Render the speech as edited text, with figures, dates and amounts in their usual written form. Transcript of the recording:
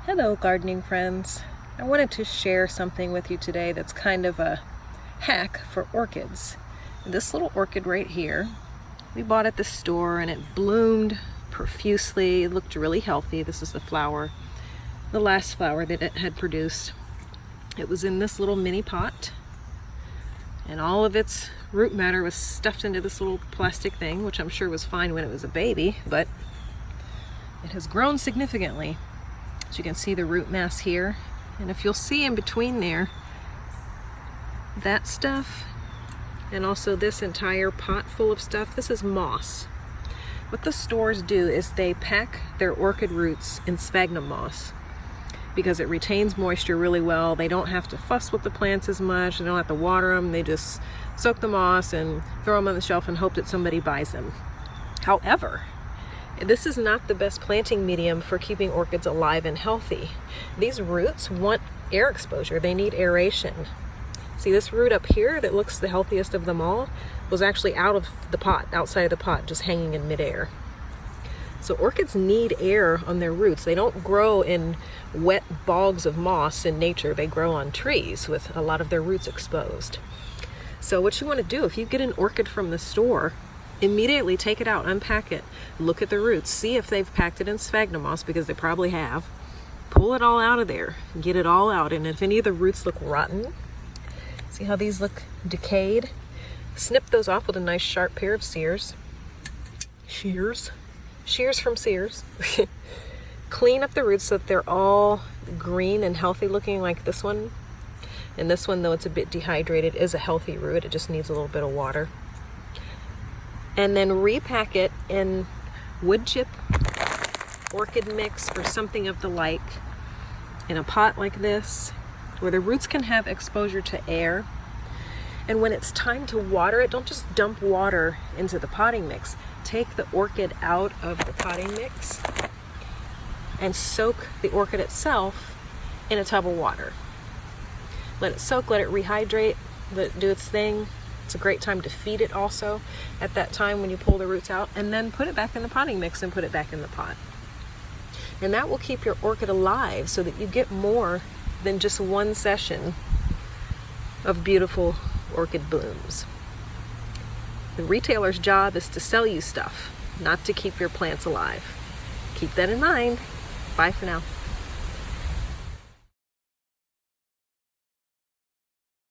Hello gardening friends. I wanted to share something with you today that's kind of a hack for orchids. This little orchid right here, we bought at the store and it bloomed profusely. It looked really healthy. This is the flower, the last flower that it had produced. It was in this little mini pot and all of its root matter was stuffed into this little plastic thing, which I'm sure was fine when it was a baby, but it has grown significantly. So you can see the root mass here, and if you'll see in between there, that stuff and also this entire pot full of stuff, this is moss. What the stores do is they pack their orchid roots in sphagnum moss because it retains moisture really well. They don't have to fuss with the plants as much, they don't have to water them, they just soak the moss and throw them on the shelf and hope that somebody buys them. However, this is not the best planting medium for keeping orchids alive and healthy. These roots want air exposure. They need aeration. See this root up here that looks the healthiest of them all was actually out of the pot, outside of the pot, just hanging in midair. So orchids need air on their roots. They don't grow in wet bogs of moss in nature. They grow on trees with a lot of their roots exposed. So what you want to do, if you get an orchid from the store, immediately take it out, unpack it, look at the roots, see if they've packed it in sphagnum moss, because they probably have. Pull it all out of there, get it all out, and if any of the roots look rotten, see how these look decayed, snip those off with a nice sharp pair of shears from Sears. Clean up the roots so that they're all green and healthy looking like this one. And this one, though it's a bit dehydrated, is a healthy root. It just needs a little bit of water. And then repack it in wood chip, orchid mix, or something of the like in a pot like this, where the roots can have exposure to air. And when it's time to water it, don't just dump water into the potting mix. Take the orchid out of the potting mix and soak the orchid itself in a tub of water. Let it soak, let it rehydrate, let it do its thing. It's a great time to feed it also at that time when you pull the roots out, and then put it back in the potting mix and put it back in the pot. And that will keep your orchid alive so that you get more than just one session of beautiful orchid blooms. The retailer's job is to sell you stuff, not to keep your plants alive. Keep that in mind. Bye for now.